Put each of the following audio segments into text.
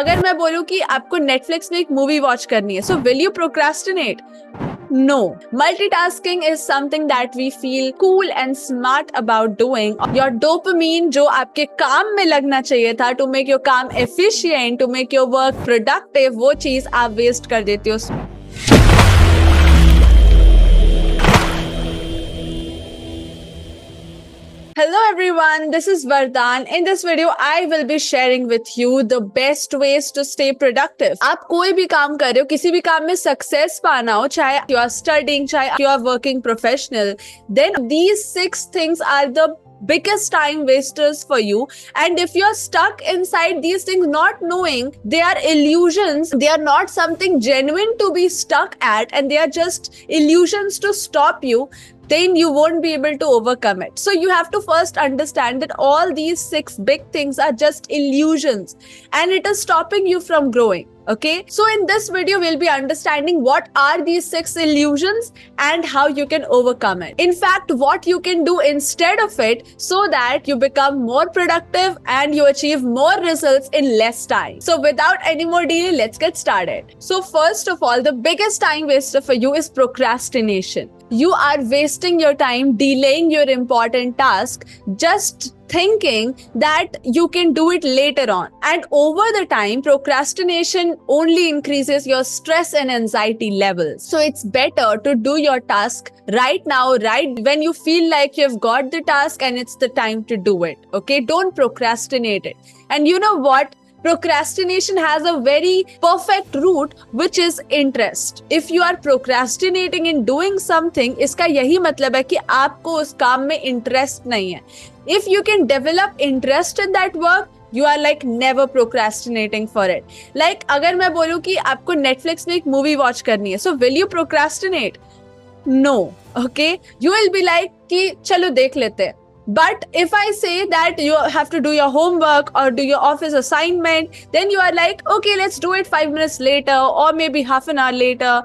अगर मैं बोलूं कि आपको नेटफ्लिक्स में एक मूवी वॉच करनी है, so will you procrastinate? No. Multitasking is something that we feel cool and smart about doing. Your dopamine जो आपके काम में लगना चाहिए था to make your काम efficient, to make your work productive, वो चीज आप waste कर देते हो. Hello everyone, this is Vardhan. In this video, I will be sharing with you the best ways to stay productive. आप कोई भी काम कर रहे हो, किसी भी काम में सक्सेस पाना हो, चाहे you are studying, चाहे you are working professional, then these 6 things are the biggest time wasters for you. And if you're stuck inside these things not knowing they are illusions, they are not something genuine to be stuck at, and they are just illusions to stop you, then you won't be able to overcome it. So you have to first understand that all these 6 big things are just illusions and it is stopping you from growing. Okay, so in this video we'll be understanding what are these 6 illusions and how you can overcome it. In fact, what you can do instead of it so that you become more productive and you achieve more results in less time. So without any more delay, let's get started. So first of all, the biggest time waster for you is procrastination. You are wasting your time delaying your important task, just thinking that you can do it later on. And over the time, procrastination only increases your stress and anxiety levels. So it's better to do your task right now, right when you feel like you've got the task and it's the time to do it. Okay, don't procrastinate it. And you know what? Procrastination has a very perfect root, which is interest. If you are procrastinating in doing something, इसका यही मतलब है कि आपको उस काम में interest नहीं है. If you can develop interest in that work, you are like never procrastinating for it. Like अगर मैं बोलूँ कि आपको Netflix में एक movie watch करनी है, so will you procrastinate? No. Okay, you will be like कि चलो देख लेते हैं. But if I say that you have to do your homework or do your office assignment, then you are like, okay, let's do it 5 minutes later or maybe half an hour later,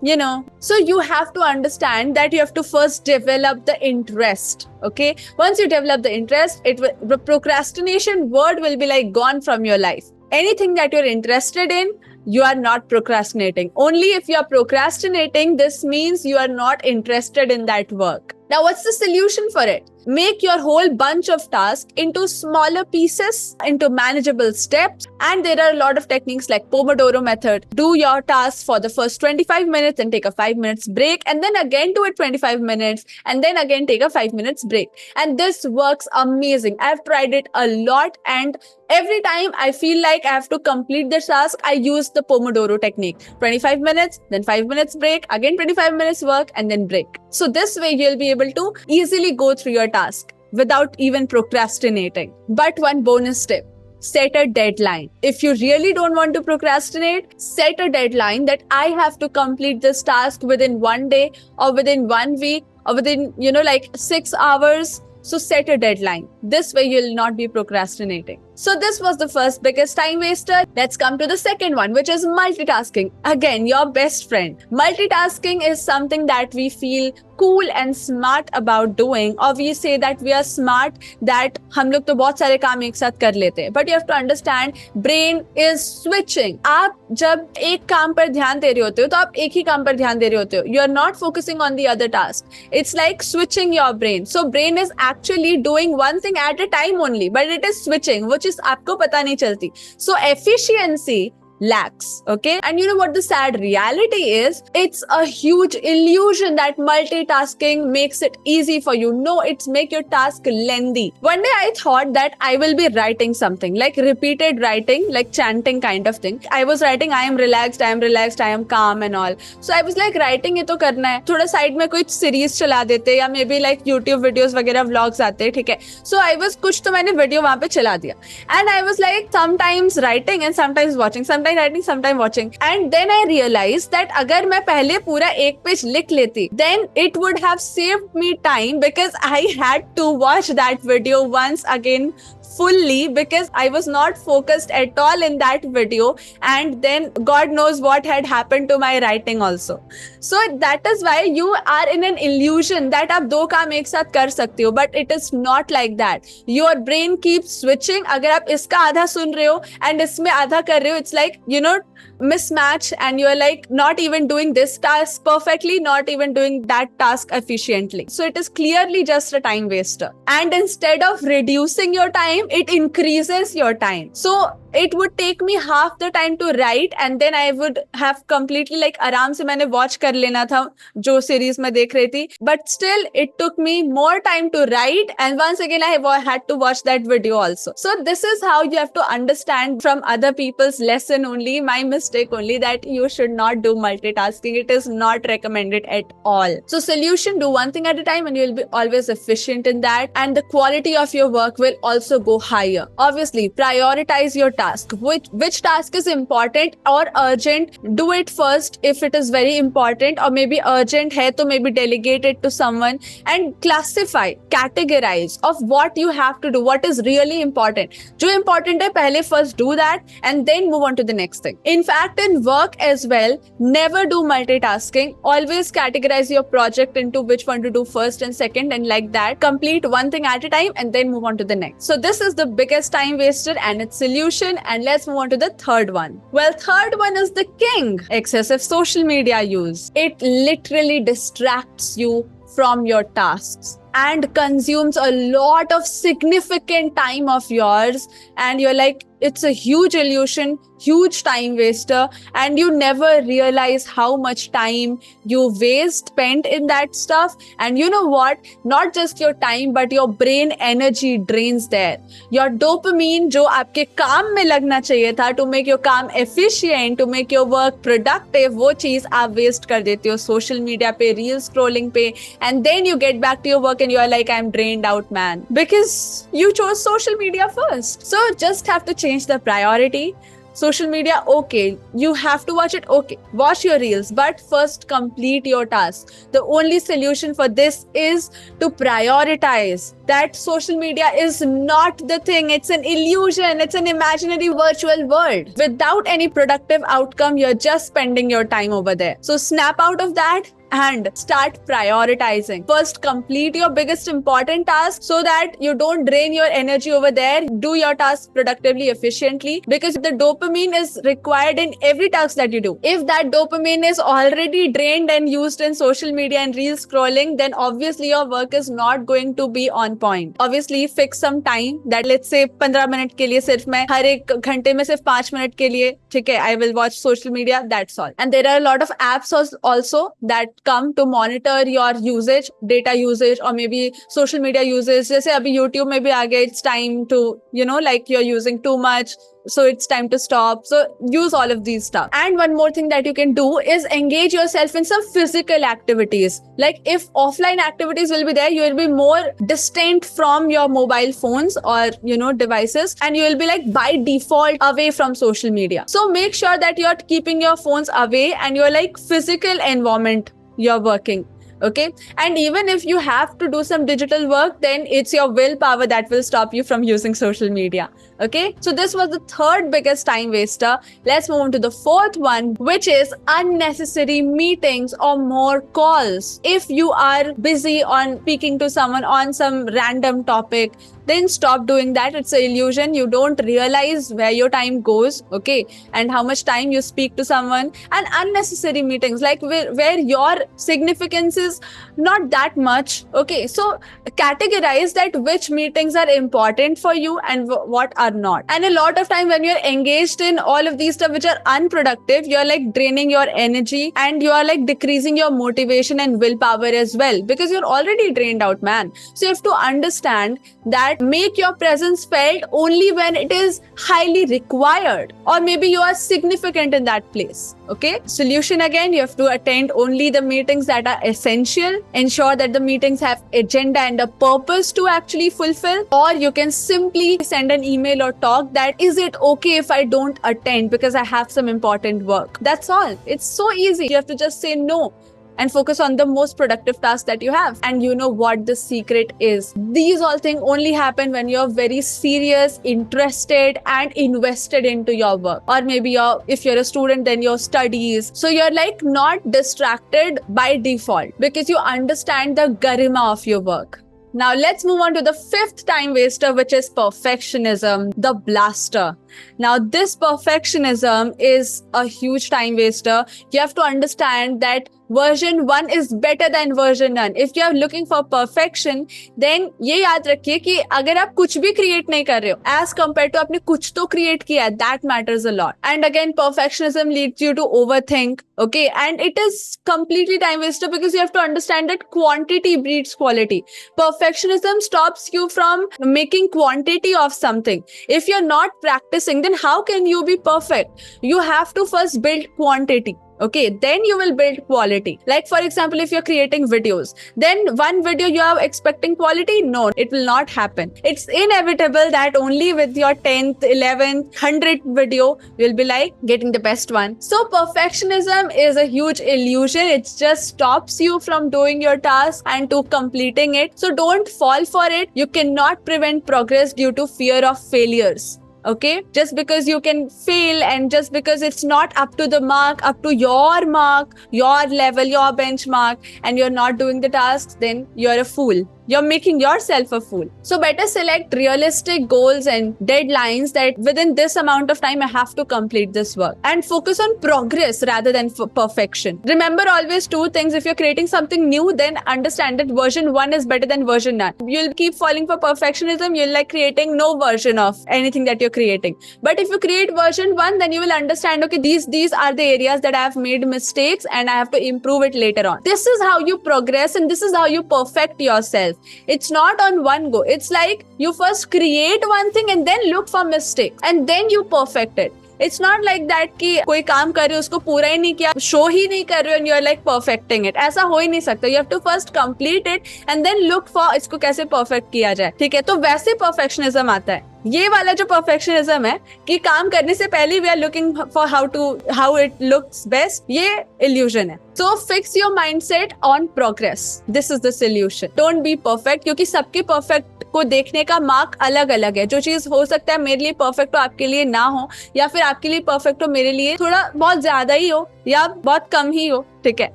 you know. So you have to understand that you have to first develop the interest. Okay, once you develop the interest, the procrastination word will be like gone from your life. Anything that you're interested in, you are not procrastinating. Only if you are procrastinating, this means you are not interested in that work. Now, what's the solution for it? Make your whole bunch of tasks into smaller pieces, into manageable steps. And there are a lot of techniques like Pomodoro method. Do your tasks for the first 25 minutes and take a 5 minutes break. And then again do it 25 minutes and then again take a 5 minutes break. And this works amazing. I've tried it a lot, and every time I feel like I have to complete this task, I use the Pomodoro technique. 25 minutes, then 5 minutes break, again 25 minutes work, and then break. So this way you'll be able to easily go through your task without even procrastinating. But one bonus tip: set a deadline. If you really don't want to procrastinate, set a deadline that I have to complete this task within 1 day or within 1 week or within, like 6 hours. So set a deadline. This way you'll not be procrastinating. So this was the first biggest time waster. Let's come to the second one, which is multitasking. Again, your best friend. Multitasking is something that we feel cool and smart about doing, or we say that we are smart, that हम लोग तो बहुत सारे काम एक साथ कर लेते हैं. But you have to understand, brain is switching. आप जब एक काम पर ध्यान दे रहे होते हो तो आप एक ही काम पर ध्यान दे रहे होते हो. You are not focusing on the other task. It's like switching your brain. So brain is actually doing one thing at a time only, but it is switching, which is आपको पता नहीं चलती. So efficiency lacks. Okay, and you know what the sad reality is? It's a huge illusion that multitasking makes it easy for you. No, it's make your task lengthy. One day I thought that I will be writing something like repeated writing, like chanting kind of thing. I was writing I am relaxed, I am relaxed, I am calm and all. So I was like writing ये तो करना है, थोड़ा side में कोई series चला देते या may be like YouTube videos वगैरह व्लॉग्स आते हैं, ठीक है. सो आई वाज कुछ तो मैंने वीडियो वहां पे चला दिया, and I was like sometimes writing and sometimes watching, sometimes writing, sometime watching. And then I realized that अगर मैं पहले पूरा एक पेज लिख लेती, then it would have saved me time because I had to watch that video once again fully because I was not focused at all in that video, and then God knows what had happened to my writing also. So that is why you are in an illusion that आप दो काम एक साथ कर सकते हो, but it is not like that. Your brain keeps switching. अगर आप इसका आधा सुन रहे हो and इसमें आधा कर रहे हो, it's like, you know, mismatch, and you're like not even doing this task perfectly, not even doing that task efficiently. So it is clearly just a time waster. And instead of reducing your time, it increases your time. So it would take me half the time to write, and then I would have completely like आराम से मैंने watch कर लेना था जो series मैं देख रही थी, but still it took me more time to write, and once again I had to watch that video also. So this is how you have to understand from other people's lesson only, my mistake only, that you should not do multitasking. It is not recommended at all. So solution, do one thing at a time and you will be always efficient in that, and the quality of your work will also go higher. Obviously, prioritize your task. Which task is important or urgent, do it first if it is very important, or maybe urgent hai to maybe delegate it to someone, and classify, categorize of what you have to do, what is really important. जो important है पहले first do that and then move on to the next thing. In fact, in work as well, never do multitasking. Always categorize your project into which one to do first and second, and like that complete one thing at a time and then move on to the next. So this is the biggest time waster and its solution. And let's move on to the third one. Well, third one is the king: excessive social media use. It literally distracts you from your tasks and consumes a lot of significant time of yours, and you're like, it's a huge illusion, huge time waster, and you never realize how much time you spent in that stuff. And you know what? Not just your time, but your brain energy drains there. Your dopamine, जो आपके काम में लगना चाहिए था to make your काम efficient, to make your work productive, वो चीज आप waste कर देते हो social media पे, reel scrolling पे, and then you get back to your work and you are like, I'm drained out, man, because you chose social media first. So just have to change the priority. Social media, okay, you have to watch it, okay, watch your reels, but first complete your task. The only solution for this is to prioritize. That social media is not the thing, it's an illusion, it's an imaginary virtual world. Without any productive outcome, you're just spending your time over there. So snap out of that and start prioritizing. First, complete your biggest important task so that you don't drain your energy over there. Do your task productively, efficiently, because the dopamine is required in every task that you do. If that dopamine is already drained and used in social media and reel scrolling, then obviously your work is not going to be on point. Obviously, fix some time that, let's say 15 minute के लिए सिर्फ मैं हर एक घंटे में सिर्फ 5 minute के लिए, ठीक है, I will watch social media, that's all. And there are a lot of apps also that come to monitor your usage, data usage, or maybe social media usage. जैसे अभी YouTube में भी आ गया, it's time to, you know, like you're using too much, so it's time to stop. So use all of these stuff. And one more thing that you can do is engage yourself in some physical activities. Like if offline activities will be there, you will be more distant from your mobile phones or, you know, devices, and you will be like by default away from social media. So make sure that you're keeping your phones away and you're like physical environment you're working. Okay, and even if you have to do some digital work, then it's your willpower that will stop you from using social media. Okay, so this was the third biggest time waster. Let's move on to the fourth one, which is unnecessary meetings or more calls. If you are busy on speaking to someone on some random topic, then stop doing that. It's an illusion. You don't realize where your time goes, okay, and how much time you speak to someone. And unnecessary meetings, like where your significance is not that much, okay. So categorize that which meetings are important for you and what are not. And a lot of time when you're engaged in all of these stuff which are unproductive, you're like draining your energy and you are like decreasing your motivation and willpower as well, because you're already drained out, man. So you have to understand that make your presence felt only when it is highly required, or maybe you are significant in that place. Okay, solution again, you have to attend only the meetings that are essential. Ensure that the meetings have agenda and a purpose to actually fulfill. Or you can simply send an email or talk that, is it okay if I don't attend because I have some important work? That's all. It's so easy. You have to just say no. and focus on the most productive task that you have. And you know what the secret is? These all things only happen when you're very serious, interested, and invested into your work. Or maybe if you're a student, then your studies. So you're like not distracted by default because you understand the garima of your work. Now let's move on to the fifth time waster, which is perfectionism, the blaster. Now this perfectionism is a huge time waster. You have to understand that version 1 is better than version none. If you are looking for perfection, then ये याद रखिए कि अगर आप कुछ भी create नहीं कर रहे हो, as compared to आपने कुछ तो create किया है, that matters a lot. And again, perfectionism leads you to overthink, okay? And it is completely time waster because you have to understand that quantity breeds quality. Perfectionism stops you from making quantity of something. If you're not practicing, then how can you be perfect? You have to first build quantity. Okay, then you will build quality. Like for example, if you're creating videos, then one video you are expecting quality? No, it will not happen. It's inevitable that only with your 10th, 11th, 100th video, you'll be like getting the best one. So perfectionism is a huge illusion. It just stops you from doing your task and to completing it. So don't fall for it. You cannot prevent progress due to fear of failures. Okay, just because you can fail and just because it's not up to the mark, up to your mark, your level, your benchmark, and you're not doing the tasks, then you're a fool. You're making yourself a fool. So better select realistic goals and deadlines that within this amount of time I have to complete this work, and focus on progress rather than perfection. Remember always two things. If you're creating something new, then understand that version 1 is better than version none. You'll keep falling for perfectionism. You'll like creating no version of anything that you're creating. But if you create version 1, then you will understand, okay, these are the areas that I have made mistakes and I have to improve it later on. This is how you progress and this is how you perfect yourself. It's not on one go. It's like you first create one thing and then look for mistakes and then you perfect it. It's not like that कि कोई काम कर रहे हो उसको पूरा ही नहीं किया, शो ही नहीं कर रहे हो and you're like perfecting it. ऐसा हो ही नहीं सकता. You have to first complete it and then look for इसको कैसे perfect किया जाए. ठीक है, तो वैसे perfectionism आता है. ये वाला जो perfectionism है कि काम करने से पहले we are looking for how it looks best, ये illusion है. So fix your mindset on progress. This is the solution. Don't be perfect क्योंकि सबके perfect को देखने का मार्क अलग अलग है. जो चीज हो सकता है मेरे लिए परफेक्ट हो आपके लिए ना हो, या फिर आपके लिए परफेक्ट हो मेरे लिए थोड़ा बहुत ज्यादा ही हो या बहुत कम ही हो. ठीक है,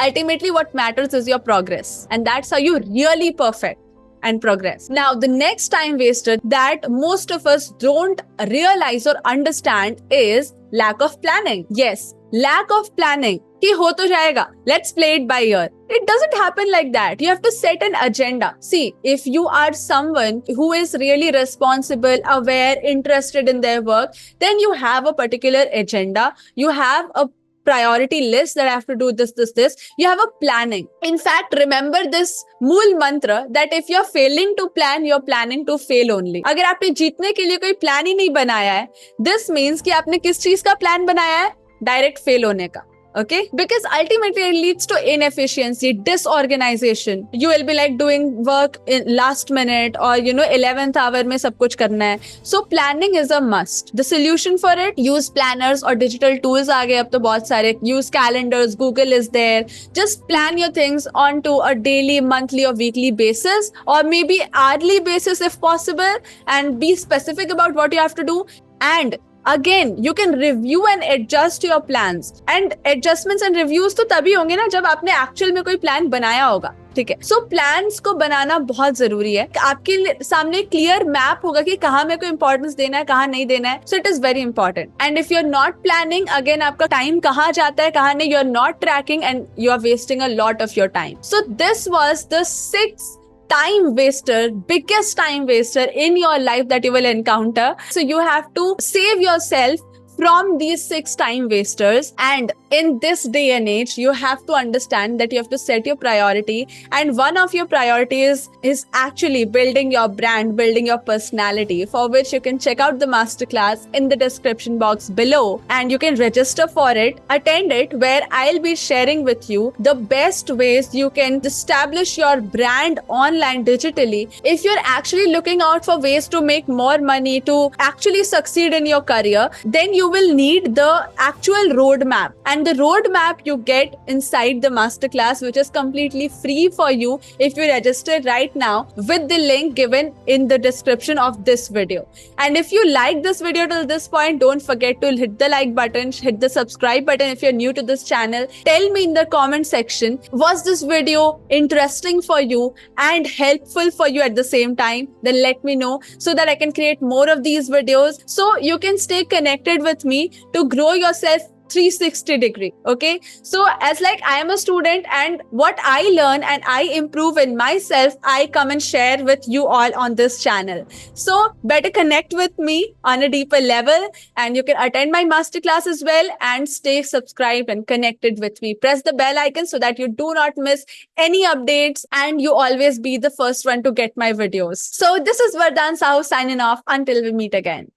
ultimately what matters is your progress and that's how you really perfect and progress. Now, the next time waster that most of us don't realize or understand is lack of planning. Yes, lack of planning. कि हो तो जाएगा. Let's play it by ear. It doesn't happen like that. You have to set an agenda. See, if you are someone who is really responsible, aware, interested in their work, then you have a particular agenda. You have a priority list that I have to do this. You have a planning. In fact, remember this मूल mantra that if you're failing to plan, you're planning to fail only. अगर आपने जीतने के लिए कोई plan ही नहीं बनाया है, this means कि आपने किस चीज का प्लान बनाया है? डायरेक्ट फेल होने का. Okay, because ultimately it leads to inefficiency, disorganization. You will be like doing work in last minute or 11th hour में सब कुछ करना है. So planning is a must. The solution for it, use planners or digital tools आ गए अब तो बहुत सारे. Use calendars, Google is there. Just plan your things onto a daily, monthly or weekly basis or maybe hourly basis if possible, and be specific about what you have to do. And again, you can review and adjust your plans. And adjustments and reviews तो तभी होंगे ना जब आपने actual में कोई plan बनाया होगा. ठीक है, so plans को बनाना बहुत जरूरी है. आपके सामने क्लियर मैप होगा कि कहाँ मेरे को इंपॉर्टेंस देना है, कहाँ नहीं देना है. So it is very important. And if you're not planning, again आपका टाइम कहाँ जाता है, कहाँ नहीं, you're not tracking and you are wasting a lot of your time. So this was the 6th time waster, biggest time waster in your life that you will encounter. So you have to save yourself from these 6 time wasters. And in this day and age, you have to understand that you have to set your priority. And one of your priorities is actually building your brand, building your personality, for which you can check out the masterclass in the description box below. And you can register for it, attend it, where I'll be sharing with you the best ways you can establish your brand online digitally. If you're actually looking out for ways to make more money, to actually succeed in your career, then you you will need the actual roadmap, and the roadmap you get inside the masterclass, which is completely free for you if you register right now with the link given in the description of this video. And if you like this video till this point, don't forget to hit the like button, hit the subscribe button if you're new to this channel. Tell me in the comment section, was this video interesting for you and helpful for you at the same time? Then let me know so that I can create more of these videos so you can stay connected with me to grow yourself 360-degree. Okay, so as like I am a student, and what I learn and I improve in myself, I come and share with you all on this channel. So better connect with me on a deeper level, and you can attend my masterclass as well and stay subscribed and connected with me. Press the bell icon so that you do not miss any updates and you always be the first one to get my videos. So this is Vardhan Sahu signing off until we meet again.